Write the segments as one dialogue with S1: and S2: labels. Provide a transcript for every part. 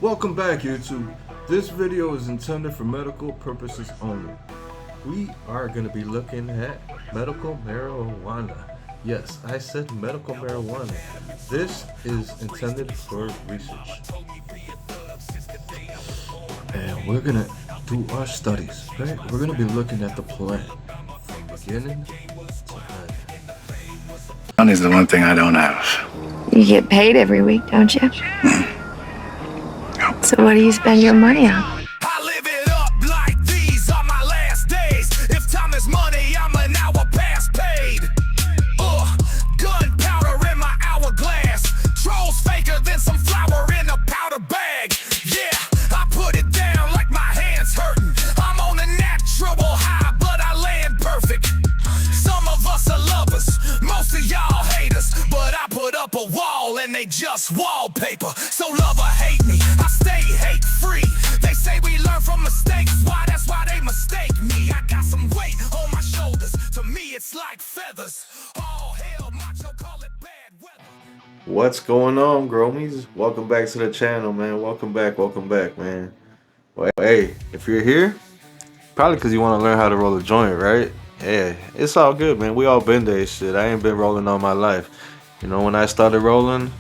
S1: Welcome back, YouTube. This video is intended for medical purposes only. We are going to be looking at medical marijuana. Yes, I said medical marijuana. This is intended for research. And we're going to do our studies, right? We're going to be looking at the plant from beginning to end.
S2: Money's the one thing I don't have.
S3: You get paid every week, don't you? So what do you spend your money on?
S4: I live it up like these are my last days. If time is money, I'm an hour past paid. Gunpowder in my hourglass. Trolls faker than some flour in a powder bag. Yeah, I put it down like my hands hurting. I'm on a natural high, but I land perfect. Some of us are lovers, most of y'all hate us. But I put up a wall and they just wallpaper. So love or hate me, I stay hate free. They say we learn from mistakes, that's why they mistake me. I got some weight on my shoulders, to me it's like feathers. All hell, macho, call it bad weather.
S1: What's going on, Gromies? Welcome back to the channel, man. Welcome back, man. Well, hey, if you're here, probably because you want to learn how to roll a joint, right? Yeah, it's all good, man. We all been there, shit. I ain't been rolling all my life. You know, when I started rolling,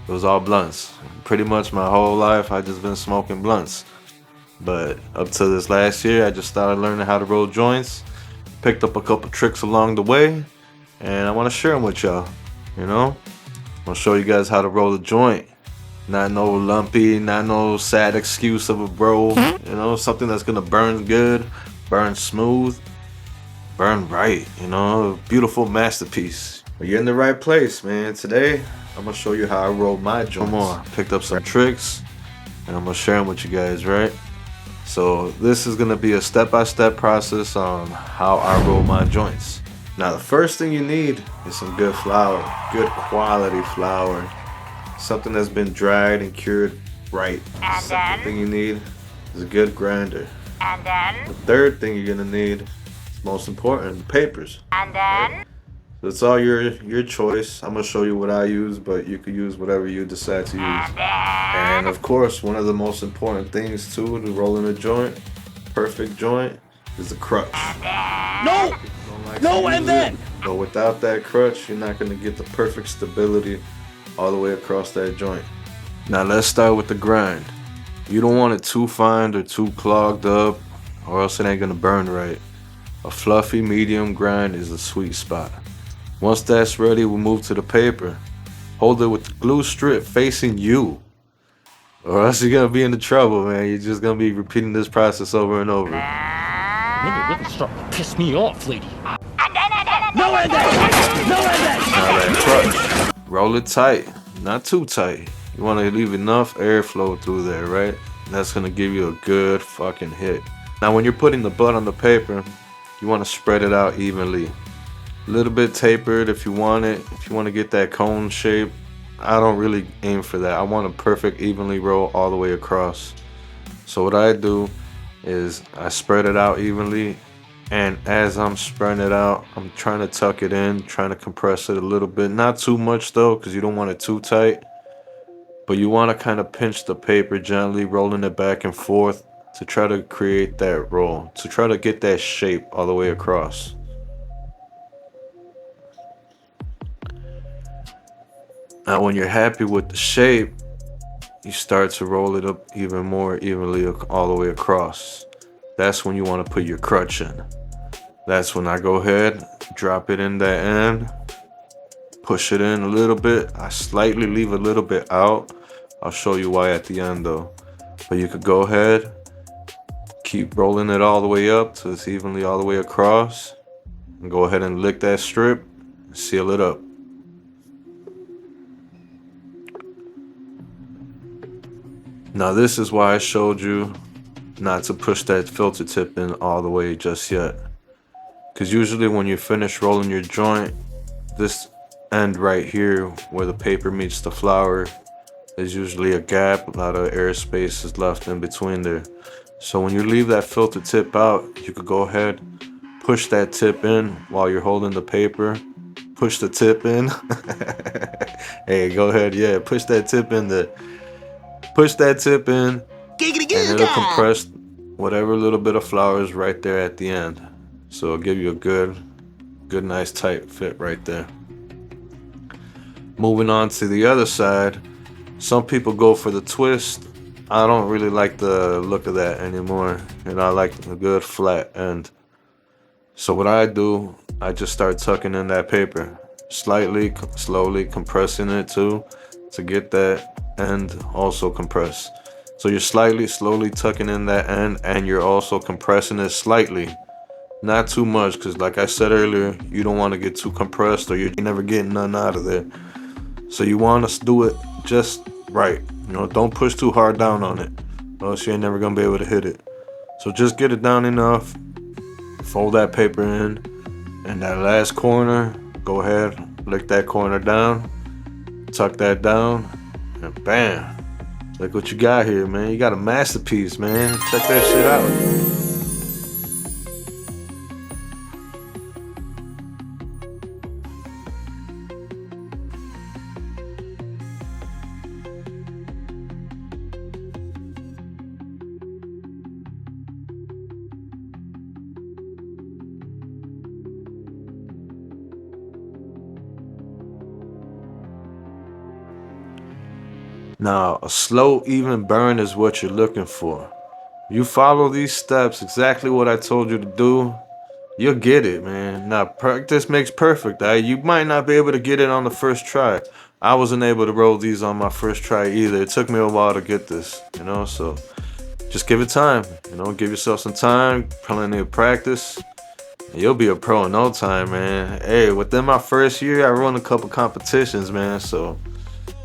S1: it was all blunts. Pretty much my whole life, I just been smoking blunts. But up to this last year, I just started learning how to roll joints. Picked up a couple tricks along the way, and I want to share them with y'all. You know, I'm gonna show you guys how to roll a joint. Not no lumpy, not no sad excuse of a bro. You know, something that's gonna burn good, burn smooth, burn right. You know, a beautiful masterpiece. Well, you're in the right place, man. Today, I'm gonna show you how I roll my joints. Come on, picked up some tricks, and I'm gonna share them with you guys, right? So this is gonna be a step-by-step process on how I roll my joints. Now, the first thing you need is some good flour, good quality flour, something that's been dried and cured right. The second thing you need is a good grinder.
S5: And then?
S1: The third thing you're gonna need is most important, the papers.
S5: And then?
S1: So it's all your choice. I'm gonna show you what I use, but you could use whatever you decide to use. And of course, one of the most important things too to rolling a joint, perfect joint, is the crutch.
S4: No! No, and then!
S1: But without that crutch, you're not gonna get the perfect stability all the way across that joint. Now let's start with the grind. You don't want it too fine or too clogged up, or else it ain't gonna burn right. A fluffy medium grind is a sweet spot. Once that's ready, we'll move to the paper. Hold it with the glue strip facing you, or else you're gonna be in the trouble, man. You're just gonna be repeating this process over and over.
S6: Really starting to piss me off, lady.
S4: No, and then! No, and then!
S1: Now that crutch, roll it tight, not too tight. You want to leave enough airflow through there, right? That's gonna give you a good fucking hit. Now, when you're putting the butt on the paper, you want to spread it out evenly. A little bit tapered if you want it. If you want to get that cone shape, I don't really aim for that. I want a perfect evenly roll all the way across. So what I do is I spread it out evenly, and as I'm spreading it out, I'm trying to tuck it in, trying to compress it a little bit. Not too much though, because you don't want it too tight. But you want to kind of pinch the paper gently, rolling it back and forth to try to create that roll, to try to get that shape all the way across. Now, when you're happy with the shape, you start to roll it up even more evenly all the way across. That's when you want to put your crutch in. That's when I go ahead, drop it in that end, push it in a little bit. I slightly leave a little bit out. I'll show you why at the end though. But you could go ahead, keep rolling it all the way up so it's evenly all the way across. And go ahead and lick that strip, and seal it up. Now this is why I showed you not to push that filter tip in all the way just yet. Because usually when you finish rolling your joint, this end right here where the paper meets the flour is usually a gap. A lot of airspace is left in between there. So when you leave that filter tip out, you could go ahead, push that tip in while you're holding the paper. Push the tip in. Hey, go ahead, yeah, push that tip in there. push that tip in, and it'll compress whatever little bit of flour is right there at the end. So it'll give you a good, nice tight fit right there. Moving on to the other side, some people go for the twist. I don't really like the look of that anymore, and I like a good flat end. So what I do, I just start tucking in that paper, slightly, slowly compressing it too, to get that end also compressed. So you're slowly tucking in that end, and you're also compressing it slightly. Not too much, because like I said earlier, you don't want to get too compressed or you're never getting nothing out of there. So you want to do it just right. Don't push too hard down on it, or else you ain't never going to be able to hit it. So just get it down enough, fold that paper in, and that last corner, go ahead, lick that corner down, tuck that down, and bam. Look what you got here, man. You got a masterpiece, man. Check that shit out. Now, a slow, even burn is what you're looking for. You follow these steps, exactly what I told you to do, you'll get it, man. Now, practice makes perfect. You might not be able to get it on the first try. I wasn't able to roll these on my first try either. It took me a while to get this, so just give it time. Give yourself some time, plenty of practice. You'll be a pro in no time, man. Hey, within my first year, I run a couple competitions, man, so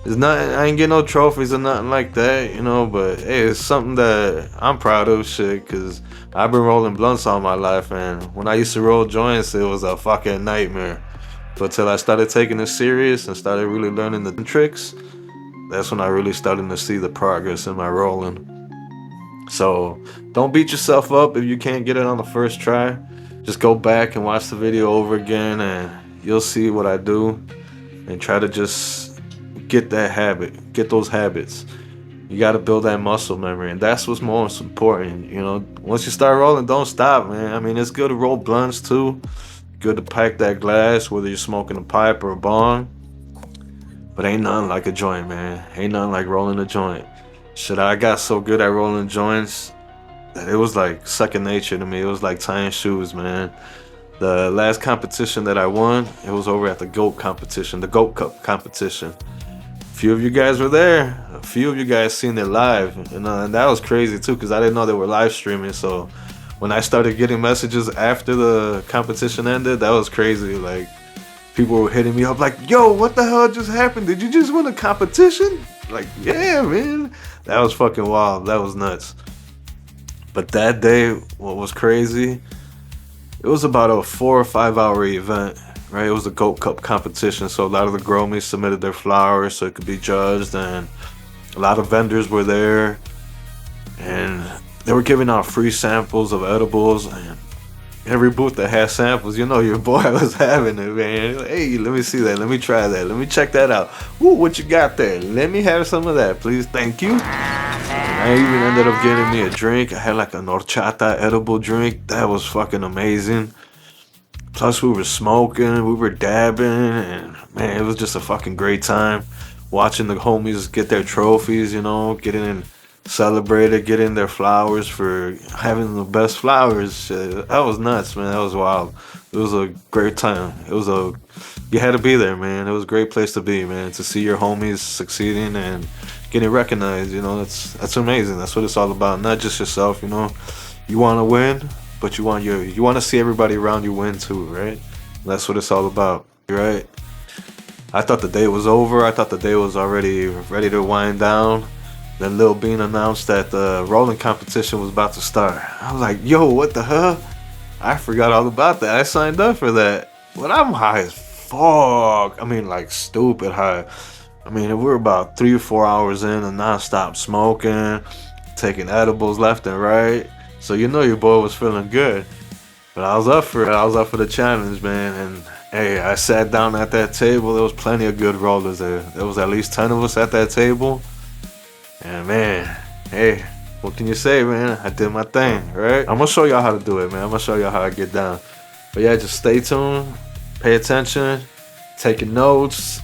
S1: it's nothing, I ain't get no trophies or nothing like that, but hey, it's something that I'm proud of, shit, because I've been rolling blunts all my life, and when I used to roll joints, it was a fucking nightmare. But till I started taking it serious and started really learning the tricks, that's when I really started to see the progress in my rolling. So don't beat yourself up if you can't get it on the first try. Just go back and watch the video over again, and you'll see what I do, and try to just get that habit, get those habits. You got to build that muscle memory, and that's what's most important. Once you start rolling, don't stop, man. I mean, it's good to roll blunts too, good to pack that glass, whether you're smoking a pipe or a bong, but ain't nothing like a joint, man. Ain't nothing like rolling a joint. Shit, I got so good at rolling joints that it was like second nature to me. It was like tying shoes, man. The last competition that I won, it was over at the GOAT competition, the GOAT Cup competition. A few of you guys were there. A few of you guys seen it live, and that was crazy too, because I didn't know they were live streaming. So when I started getting messages after the competition ended, that was crazy. Like, people were hitting me up like, yo, what the hell just happened? Did you just win a competition? Like, yeah, man. That was fucking wild. That was nuts. But that day, what was crazy, it was about a 4 or 5 hour event. Right, it was a GOAT Cup competition, so a lot of the Gromies submitted their flowers so it could be judged, and a lot of vendors were there, and they were giving out free samples of edibles, and every booth that had samples, your boy was having it, man. Hey, let me see that, let me try that, let me check that out. Ooh, what you got there? Let me have some of that, please, thank you. And I even ended up getting me a drink. I had like a horchata edible drink. That was fucking amazing. Plus, we were smoking, we were dabbing, and man, it was just a fucking great time watching the homies get their trophies, getting celebrated, getting their flowers for having the best flowers. Shit, that was nuts, man. That was wild. It was a great time. You had to be there, man. It was a great place to be, man. To see your homies succeeding and getting recognized, that's amazing. That's what it's all about. Not just yourself, You want to win, but you want to see everybody around you win too, right? That's what it's all about, right? I thought the day was over. I thought the day was already ready to wind down. Then Lil Bean announced that the rolling competition was about to start. I was like, yo, what the hell? I forgot all about that. I signed up for that. But I'm high as fuck. I mean, like, stupid high. I mean, we were about 3 or 4 hours in and non-stop smoking, taking edibles left and right. So your boy was feeling good. But I was up for it. I was up for the challenge, man. And hey, I sat down at that table. There was plenty of good rollers there. There was at least 10 of us at that table. And man, hey, what can you say, man? I did my thing, right? I'm gonna show y'all how to do it, man. I'm gonna show y'all how I get down. But yeah, just stay tuned, pay attention, taking notes,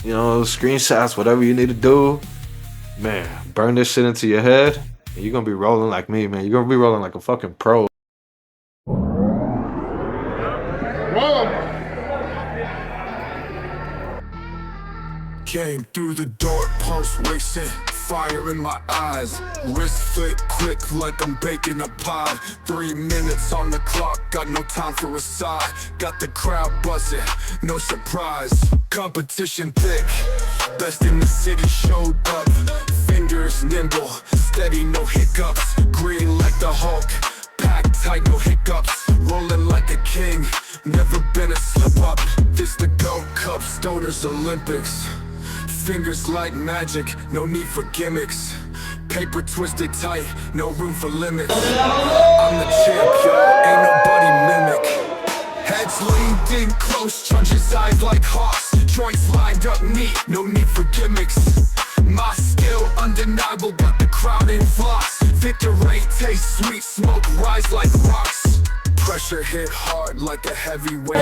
S1: you know, screenshots, whatever you need to do. Man, burn this shit into your head, and you're gonna be rolling like me, man. You're gonna be rolling like a fucking pro.
S4: Came through the door, pulse racing, fire in my eyes. Wrist flick quick like I'm baking a pie. 3 minutes on the clock, got no time for a sigh. Got the crowd buzzing, no surprise. Competition thick, best in the city showed up. Fingers nimble, steady, no hiccups. Green like the Hulk, packed tight, no hiccups. Rolling like a king, never been a slip up. This the Gold Cup, Stoners Olympics. Fingers like magic, no need for gimmicks. Paper twisted tight, no room for limits. I'm the champ, y'all, ain't nobody mimic. Heads leaned in close, trunches eyes like hawks. Joints lined up neat, no need for gimmicks. My skill undeniable, got the crowd in flocks. Victory tastes sweet, smoke rise like rocks. Pressure hit hard like a heavyweight.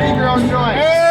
S5: Keep your own joint.